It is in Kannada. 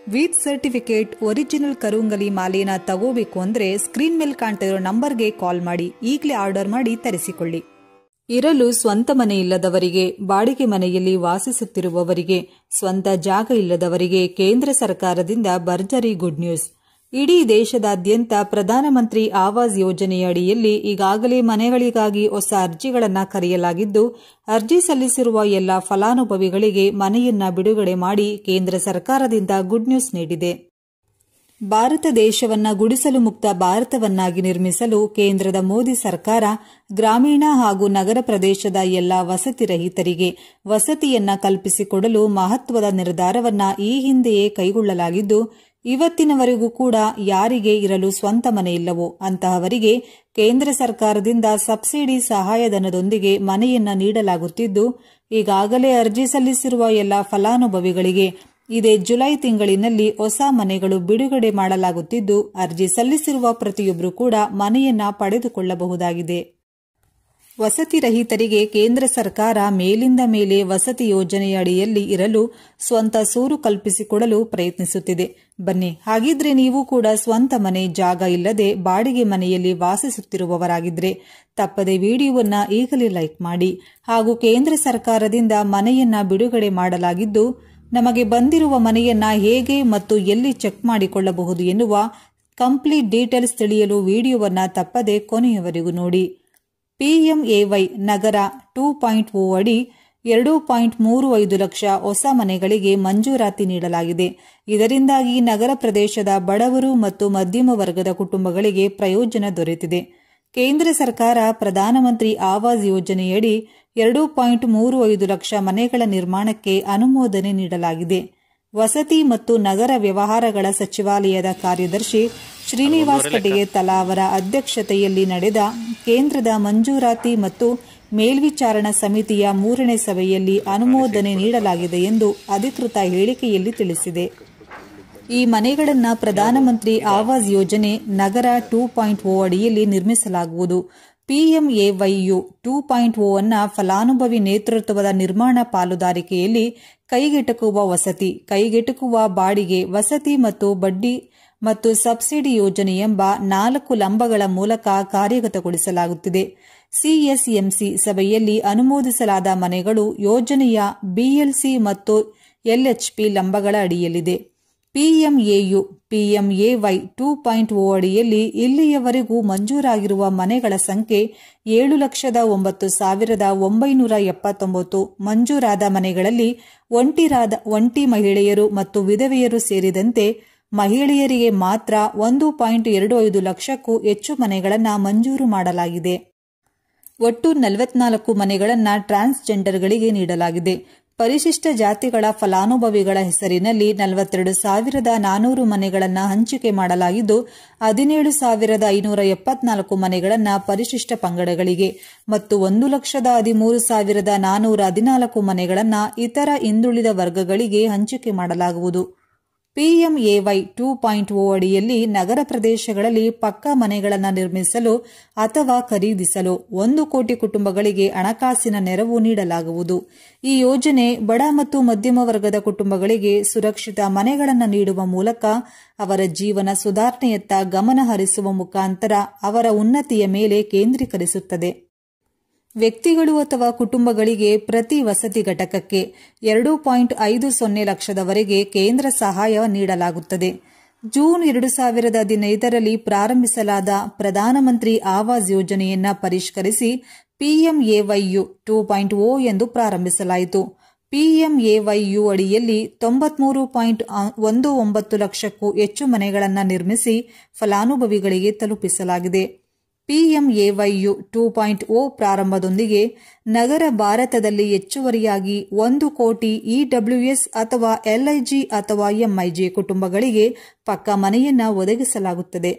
ವಿತ್ ಸರ್ಟಿಫಿಕೇಟ್ ಒರಿಜಿನಲ್ ಕರುಂಗಲಿ ಮಾಲೆನ ತಗೋಬೇಕು ಅಂದ್ರೆ ಸ್ಕ್ರೀನ್ ಮೇಲೆ ಕಾಣ್ತಾ ಇರೋ ನಂಬರ್ಗೆ ಕಾಲ್ ಮಾಡಿ ಈಗಲೇ ಆರ್ಡರ್ ಮಾಡಿ ತರಿಸಿಕೊಳ್ಳಿ. ಇರಲು ಸ್ವಂತ ಮನೆ ಇಲ್ಲದವರಿಗೆ, ಬಾಡಿಗೆ ಮನೆಯಲ್ಲಿ ವಾಸಿಸುತ್ತಿರುವವರಿಗೆ, ಸ್ವಂತ ಜಾಗ ಇಲ್ಲದವರಿಗೆ ಕೇಂದ್ರ ಸರ್ಕಾರದಿಂದ ಭರ್ಜರಿ ಗುಡ್ ನ್ಯೂಸ್. ಇಡೀ ದೇಶದಾದ್ಯಂತ ಪ್ರಧಾನಮಂತ್ರಿ ಆವಾಸ್ ಯೋಜನೆಯ ಅಡಿಯಲ್ಲಿ ಈಗಾಗಲೇ ಮನೆಗಳಿಗಾಗಿ ಹೊಸ ಅರ್ಜಿಗಳನ್ನು ಕರೆಯಲಾಗಿದ್ದು, ಅರ್ಜಿ ಸಲ್ಲಿಸಿರುವ ಎಲ್ಲ ಫಲಾನುಭವಿಗಳಿಗೆ ಮನೆಯನ್ನ ಬಿಡುಗಡೆ ಮಾಡಿ ಕೇಂದ್ರ ಸರ್ಕಾರದಿಂದ ಗುಡ್ ನ್ಯೂಸ್ ನೀಡಿದೆ. ಭಾರತ ದೇಶವನ್ನ ಗುಡಿಸಲು ಮುಕ್ತ ಭಾರತವನ್ನಾಗಿ ನಿರ್ಮಿಸಲು ಕೇಂದ್ರದ ಮೋದಿ ಸರ್ಕಾರ ಗ್ರಾಮೀಣ ಹಾಗೂ ನಗರ ಪ್ರದೇಶದ ಎಲ್ಲ ವಸತಿ ರಹಿತರಿಗೆ ವಸತಿಯನ್ನ ಕಲ್ಪಿಸಿಕೊಡಲು ಮಹತ್ವದ ನಿರ್ಧಾರವನ್ನ ಈ ಹಿಂದೆಯೇ ಕೈಗೊಳ್ಳಲಾಗಿದ್ದು, ಇವತ್ತಿನವರೆಗೂ ಕೂಡ ಯಾರಿಗೆ ಇರಲು ಸ್ವಂತ ಮನೆ ಇಲ್ಲವೋ ಅಂತಹವರಿಗೆ ಕೇಂದ್ರ ಸರ್ಕಾರದಿಂದ ಸಬ್ಸಿಡಿ ಸಹಾಯಧನದೊಂದಿಗೆ ಮನೆಯನ್ನ ನೀಡಲಾಗುತ್ತಿದ್ದು, ಈಗಾಗಲೇ ಅರ್ಜಿ ಸಲ್ಲಿಸಿರುವ ಎಲ್ಲ ಫಲಾನುಭವಿಗಳಿಗೆ ಇದೇ ಜುಲೈ ತಿಂಗಳಿನಲ್ಲಿ ಹೊಸ ಮನೆಗಳು ಬಿಡುಗಡೆ ಮಾಡಲಾಗುತ್ತಿದ್ದು, ಅರ್ಜಿ ಸಲ್ಲಿಸಿರುವ ಪ್ರತಿಯೊಬ್ಬರು ಕೂಡ ಮನೆಯನ್ನ ಪಡೆದುಕೊಳ್ಳಬಹುದಾಗಿದೆ. ವಸತಿ ರಹಿತರಿಗೆ ಕೇಂದ್ರ ಸರ್ಕಾರ ಮೇಲಿಂದ ಮೇಲೆ ವಸತಿ ಯೋಜನೆಯ ಅಡಿಯಲ್ಲಿ ಇರಲು ಸ್ವಂತ ಸೂರು ಕಲ್ಪಿಸಿಕೊಡಲು ಪ್ರಯತ್ನಿಸುತ್ತಿದೆ. ಬನ್ನಿ, ಹಾಗಿದ್ರೆ ನೀವು ಕೂಡ ಸ್ವಂತ ಮನೆ ಜಾಗ ಇಲ್ಲದೆ ಬಾಡಿಗೆ ಮನೆಯಲ್ಲಿ ವಾಸಿಸುತ್ತಿರುವವರಾಗಿದ್ರೆ ತಪ್ಪದೆ ವಿಡಿಯೋವನ್ನ ಈಗಲೇ ಲೈಕ್ ಮಾಡಿ. ಹಾಗೂ ಕೇಂದ್ರ ಸರ್ಕಾರದಿಂದ ಮನೆಯನ್ನ ಬಿಡುಗಡೆ ಮಾಡಲಾಗಿದ್ದು, ನಮಗೆ ಬಂದಿರುವ ಮನೆಯನ್ನ ಹೇಗೆ ಮತ್ತು ಎಲ್ಲಿ ಚೆಕ್ ಮಾಡಿಕೊಳ್ಳಬಹುದು ಎನ್ನುವ ಕಂಪ್ಲೀಟ್ ಡೀಟೇಲ್ಸ್ ತಿಳಿಯಲು ವಿಡಿಯೋವನ್ನ ತಪ್ಪದೆ ಕೊನೆಯವರೆಗೂ ನೋಡಿ. PMAY ನಗರ 2.0 ಅಡಿ 2.35 ಲಕ್ಷ ಹೊಸ ಮನೆಗಳಿಗೆ ಮಂಜೂರಾತಿ ನೀಡಲಾಗಿದೆ. ಇದರಿಂದಾಗಿ ನಗರ ಪ್ರದೇಶದ ಬಡವರು ಮತ್ತು ಮಧ್ಯಮ ವರ್ಗದ ಕುಟುಂಬಗಳಿಗೆ ಪ್ರಯೋಜನ ದೊರೆತಿದೆ. ಕೇಂದ್ರ ಸರ್ಕಾರ ಪ್ರಧಾನಮಂತ್ರಿ ಆವಾಸ್ ಯೋಜನೆಯಡಿ 2.35 ಲಕ್ಷ ಮನೆಗಳ ನಿರ್ಮಾಣಕ್ಕೆ ಅನುಮೋದನೆ ನೀಡಲಾಗಿದೆ. ವಸತಿ ಮತ್ತು ನಗರ ವ್ಯವಹಾರಗಳ ಸಚಿವಾಲಯದ ಕಾರ್ಯದರ್ಶಿ ಶ್ರೀನಿವಾಸ್ ಕಟಗೆ ತಲಾ ಅವರ ಅಧ್ಯಕ್ಷತೆಯಲ್ಲಿ ನಡೆದ ಕೇಂದ್ರದ ಮಂಜೂರಾತಿ ಮತ್ತು ಮೇಲ್ವಿಚಾರಣಾ ಸಮಿತಿಯ 3ನೇ ಸಭೆಯಲ್ಲಿ ಅನುಮೋದನೆ ನೀಡಲಾಗಿದೆ ಎಂದು ಅಧಿಕೃತ ಹೇಳಿಕೆಯಲ್ಲಿ ತಿಳಿಸಿದೆ. ಈ ಮನೆಗಳನ್ನು ಪ್ರಧಾನಮಂತ್ರಿ ಆವಾಸ್ ಯೋಜನೆ ನಗರ 2.0 ಅಡಿಯಲ್ಲಿ ನಿರ್ಮಿಸಲಾಗುವುದು. PMAYU 2.0 ಅನ್ನ ಫಲಾನುಭವಿ ನೇತೃತ್ವದ ನಿರ್ಮಾಣ ಪಾಲುದಾರಿಕೆಯಲ್ಲಿ ಕೈಗೆಟಕುವ ವಸತಿ, ಕೈಗೆಟುಕುವ ಬಾಡಿಗೆ, ವಸತಿ ಮತ್ತು ಬಡ್ಡಿ ಮತ್ತು ಸಬ್ಸಿಡಿ ಯೋಜನೆ ಎಂಬ 4 ಲಂಬಗಳ ಮೂಲಕ ಕಾರ್ಯಗತಗೊಳಿಸಲಾಗುತ್ತಿದೆ. CSMC ಸಭೆಯಲ್ಲಿ ಅನುಮೋದಿಸಲಾದ ಮನೆಗಳು ಯೋಜನೆಯ BLC ಮತ್ತು LHP ಲಂಬಗಳ ಅಡಿಯಲ್ಲಿದೆ. PMAU PMAY 2.0 ಅಡಿಯಲ್ಲಿ ಇಲ್ಲಿಯವರೆಗೂ ಮಂಜೂರಾಗಿರುವ ಮನೆಗಳ ಸಂಖ್ಯೆ 7,09,979. ಮಂಜೂರಾದ ಮನೆಗಳಲ್ಲಿ ಒಂಟಿ ಮಹಿಳೆಯರು ಮತ್ತು ವಿಧವೆಯರು ಸೇರಿದಂತೆ ಮಹಿಳೆಯರಿಗೆ ಮಾತ್ರ 1.25 ಲಕ್ಷಕ್ಕೂ ಹೆಚ್ಚು ಮನೆಗಳನ್ನು ಮಂಜೂರು ಮಾಡಲಾಗಿದೆ. ಒಟ್ಟು 44 ಮನೆಗಳನ್ನು ಟ್ರಾನ್ಸ್ಜೆಂಡರ್ಗಳಿಗೆ ನೀಡಲಾಗಿದೆ. ಪರಿಶಿಷ್ಟ ಜಾತಿಗಳ ಫಲಾನುಭವಿಗಳ ಹೆಸರಿನಲ್ಲಿ 42,400 ಮನೆಗಳನ್ನು ಹಂಚಿಕೆ ಮಾಡಲಾಗಿದ್ದು, 17,574 ಮನೆಗಳನ್ನು ಪರಿಶಿಷ್ಟ ಪಂಗಡಗಳಿಗೆ ಮತ್ತು 1,13,414 ಮನೆಗಳನ್ನು ಇತರ ಹಿಂದುಳಿದ ವರ್ಗಗಳಿಗೆ ಹಂಚಿಕೆ ಮಾಡಲಾಗುವುದು. PMAY 2.0 ಅಡಿಯಲ್ಲಿ ನಗರ ಪ್ರದೇಶಗಳಲ್ಲಿ ಪಕ್ಕಾ ಮನೆಗಳನ್ನು ನಿರ್ಮಿಸಲು ಅಥವಾ ಖರೀದಿಸಲು 1 ಕೋಟಿ ಕುಟುಂಬಗಳಿಗೆ ಹಣಕಾಸಿನ ನೆರವು ನೀಡಲಾಗುವುದು. ಈ ಯೋಜನೆ ಬಡ ಮತ್ತು ಮಧ್ಯಮ ವರ್ಗದ ಕುಟುಂಬಗಳಿಗೆ ಸುರಕ್ಷಿತ ಮನೆಗಳನ್ನು ನೀಡುವ ಮೂಲಕ ಅವರ ಜೀವನ ಸುಧಾರಣೆಯತ್ತ ಗಮನ ಹರಿಸುವ ಮುಖಾಂತರ ಅವರ ಉನ್ನತಿಯ ಮೇಲೆ ಕೇಂದ್ರೀಕರಿಸುತ್ತದೆ. ವ್ಯಕ್ತಿಗಳು ಅಥವಾ ಕುಟುಂಬಗಳಿಗೆ ಪ್ರತಿ ವಸತಿ ಘಟಕಕ್ಕೆ 2.50 ಲಕ್ಷದವರೆಗೆ ಕೇಂದ್ರ ಸಹಾಯ ನೀಡಲಾಗುತ್ತದೆ. ಜೂನ್ 2015ರಲ್ಲಿ ಪ್ರಾರಂಭಿಸಲಾದ ಪ್ರಧಾನಮಂತ್ರಿ ಆವಾಸ್ ಯೋಜನೆಯನ್ನ ಪರಿಷ್ಕರಿಸಿ PMAYU 2.0 ಎಂದು ಪ್ರಾರಂಭಿಸಲಾಯಿತು. PMAYU ಅಡಿಯಲ್ಲಿ 93.19 ಲಕ್ಷಕ್ಕೂ ಹೆಚ್ಚು ಮನೆಗಳನ್ನು ನಿರ್ಮಿಸಿ ಫಲಾನುಭವಿಗಳಿಗೆ ತಲುಪಿಸಲಾಗಿದೆ. PMAYU 2.0 ಪ್ರಾರಂಭದೊಂದಿಗೆ ನಗರ ಭಾರತದಲ್ಲಿ ಹೆಚ್ಚುವರಿಯಾಗಿ 1 ಕೋಟಿ EWS ಅಥವಾ LIG ಅಥವಾ MIG ಕುಟುಂಬಗಳಿಗೆ ಪಕ್ಕಾ ಮನೆಯನ್ನ ಒದಗಿಸಲಾಗುತ್ತದೆ.